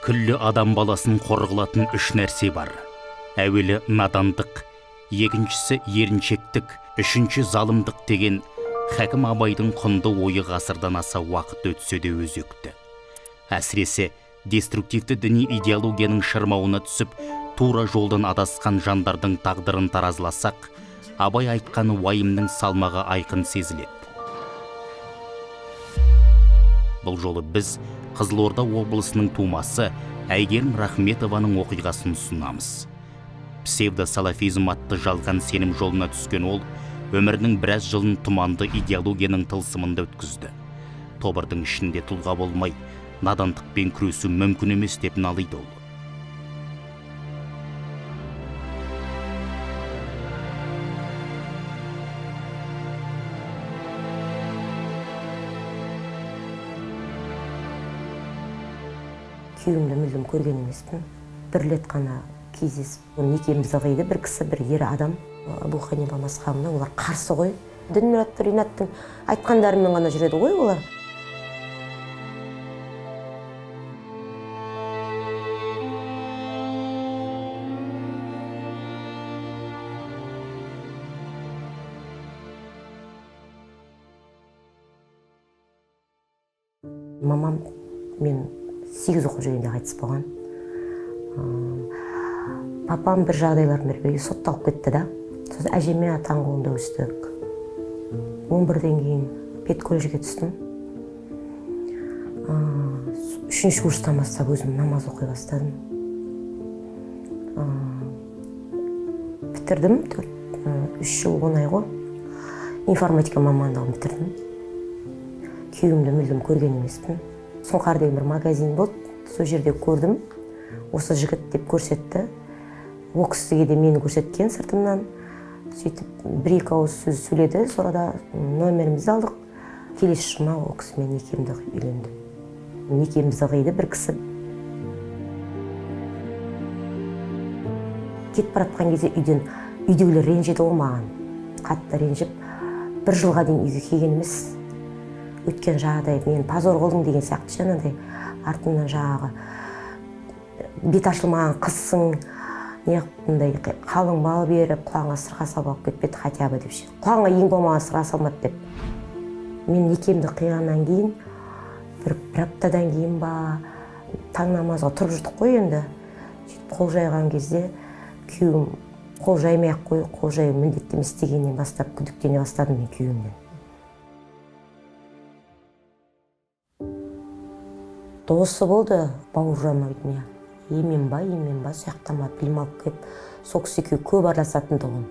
Күллі адам баласын қорғылатын үш нәрсе бар. Әуелі надандық, екіншісі еріншектік, үшінші залымдық деген Хәкім Абайдың құнды ойы ғасырдан аса уақыт өтсе де өзекті. Әсіресе деструктивті діни идеологияның шырмауына түсіп, тура жолдан адасқан жандардың тағдырын таразыласақ, Абай айтқан уайымның салмағы айқын сезіледі. Бұл жолы біз Қызылорда облысының тумасы Әйгерім Рахметованың оқиғасын ұсынамыз. Псевдо-салафизм атты жалған сенім жолына түскен ол, өмірінің біраз жылын тұманды идеологияның тылсымында өткізді. Тобырдың ішінде тұлға болмай, надандықпен күресу мүмкін емес деп налиды ол. Күйеуімді мүлдем көрген емеспін. Бір рет қана кездесіп, некемізді қиды бір кісі, бір ер адам. Абу Ханифа мазхабына олар қарсы ғой. Дінмұрат Ринаттың айтқандарымен ғана жүреді ғой олар. Мамам мен 8 оқып жүргенде қайтыс болған. Папам бір жағдайлардың бірге сотталып кетті да. Сосын әжеме атаң қолында өстік. 11-ден кейін педколледжге түстім. 3-ші курстан бастап өзім намаз оқи бастадым. Бітірдім, 3 жыл 10 ай ғой. Информатика мамандығын бітірдім. Күйеуімді мүлдем көрген емеспін. Сұңқар деген бір магазин болды, сол жерде көрдім. Осы жігіт деп көрсетті. О кісіге де мені көрсеткен сыртымнан. Сөйтіп, бір-екі ауыз сөз сөйледі, сонда номерімізді алдық. Келесі жұма о кісімен некемді үйлендім. Некемізді қиды бір кісі. Кетіп баратқан кезде үйдегілер ренжіді ғой маған. Қатты ренжіп, 1 жылға дейін үйге келген емес. Өткен жағдай, мен позор қылдың деген сияқты жаңағыдай артымнан жаңағы бет ашылмаған қызсың, неғыппындай қалың мал беріп, құлағыңа сырға салып алып кетпеді хотя бы деп ше. Құлағыңа ең болмаған сырға салмады деп. Мен некемді қиғаннан кейін, бір аптадан кейін ба, таң намазға тұрып жүрдік қой енді. Қол жайған кезде күйеуім қол жаймай-ақ қой, қол жаю міндетті емес дегеннен бастап күдіктене бастадым мен күйеуімнен. Досы болды, бауыржан айтмай. Емен ба, сияқтама білім алып кеп, сол кісі екеуі көп араласатын тұғын.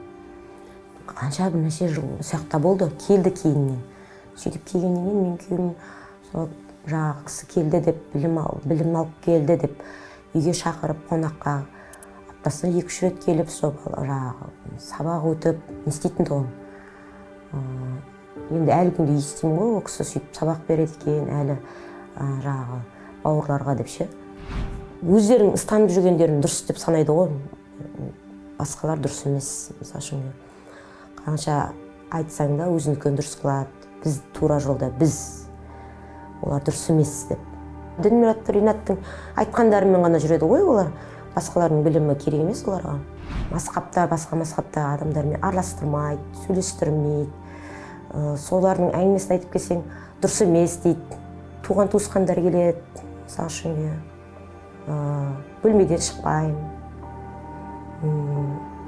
Қанша бірнеше жыл сияқта болды, келді кейіннен. Сөйтіп келгеннен кейін мен күйеуім жаңағы кісі келді деп, білім алып келді деп, үйге шақырып қонаққа аптасына 2-3 рет келіп, сол жаңағы сабақ өтіп, не істейтін тұғын. Енді әлі күнде естимін ғой, ол кісі сөйтіп сабақ береді екен, әлі жаңағы бауырларға деп ше. Өздерің ұстанып жүргендерін дұрыс деп санайды ғой. Басқалар дұрыс емес. Мысалы үшін қанша айтсаң да өзінікі дұрыс қылады. Біз тура жолда, біз олар дұрыс емес деп. Дінмұрат Ринаттың айтқандарымен ғана жүреді ғой олар. Басқалардың білімі керек емес оларға. Басқа мазхабтағы адамдармен араластырмайды, сөйлестірмейді. Солардың әңгімесін айтып келсең дұрыс емес дейді. Туған туысқандар келеді, мысалы үшін бөлмеден шықпаймын.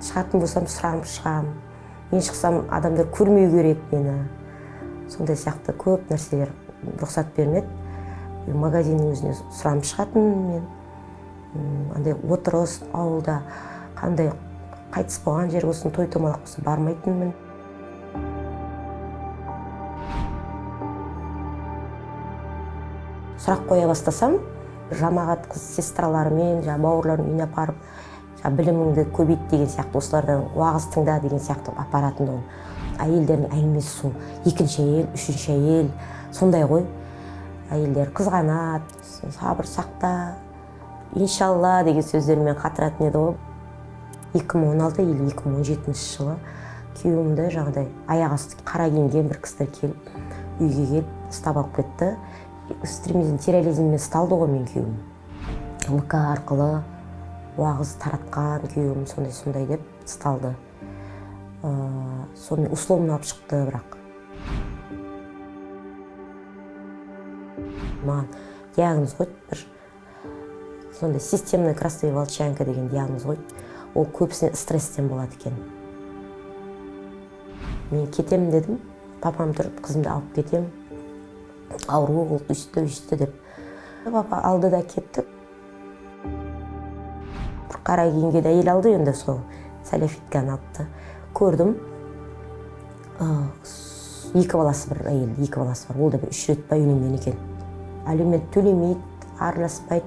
Шығатын болсам сұранып шығам. Мен шықсам адамдар көрмеу керек мені. Сондай сияқты көп нәрселер рұқсат бермеді. Магазиннің өзіне сұранып шығатын мен. Андай отырыс ауылда қандай қайтыс болған жер болсын, той томалақ болсын бармайтынмын. Сұрақ қоя бастасам, жамағат қыз сестраларымен, бауырларын үйіне апарып, біліміңді көбейт деген сияқты, осылардан уағыз тыңда деген сияқты апаратын ол. Әйелдердің әңгімесі сол, 2-ші әйел, 3-ші әйел, сондай ғой. Әйелдер қызғанады, сабыр сақта, иншалла деген сөздермен қатыратын еді ғой. 2016 или 2017 жылы күйеуімді жаңағыдай аяқ асты қара киінген бір кісілер келіп, үйге келіп, ұстап алып кетті. Экстремизм, терроризммен ұсталды ғой мен күйеуім. ВК арқылы уағыз таратқан күйеуім сондай деп ұсталды. Соны условно алып шықты, бірақ маған диагноз қойды, бір сондай системный красная волчанка деген диагноз қойды. Ол көбісіне стресстен болады екен. Мен кетем дедім, папам тұрып, қызымды алып кетем, ауру ол үсті деп. Папа алды да кеттік. Бір қара киінген әйел алды, енді сол сәләфитканы алды. Көрдім, 2 баласы бар әйел, 2 баласы бар. Ол да 3 рет бай үйленген екен. Алимент төлемейді, араласпайды.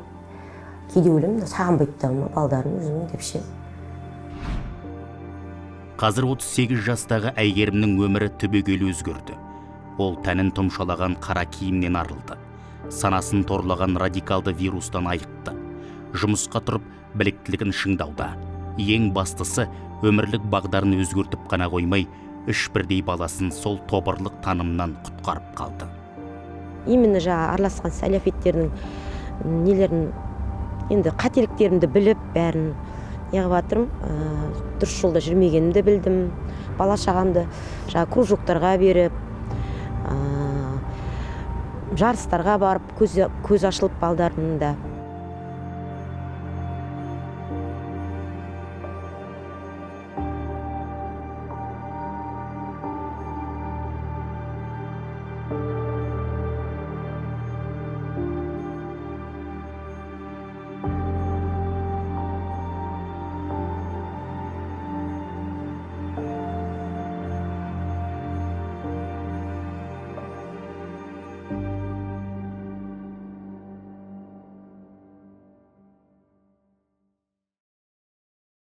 Кейде ойлаймын, сағынбайды да ма, балдарын өзінің деп ше. Қазір 38 жастағы әйгерімнің өмірі түбегейлі өзгерді. Ол тәнін тұмшалаған қара киімнен арылды. Санасын торлаған радикалды вирустан айықты. Жұмысқа тұрып, біліктілігін шыңдауда. Ең бастысы, өмірлік бағдарын өзгертіп қана қоймай, 3 бірдей баласын сол тобырлық танымнан құтқарып қалды. Именно араласқан сәләфеттердің нелерін, енді қателіктерімді біліп, бәрін неғып атырым, дұрыс жолда жүрмегенімді білдім. Бала шағамды кружоктарға беріп, жарыстарға барып, көз ашылып балдарының да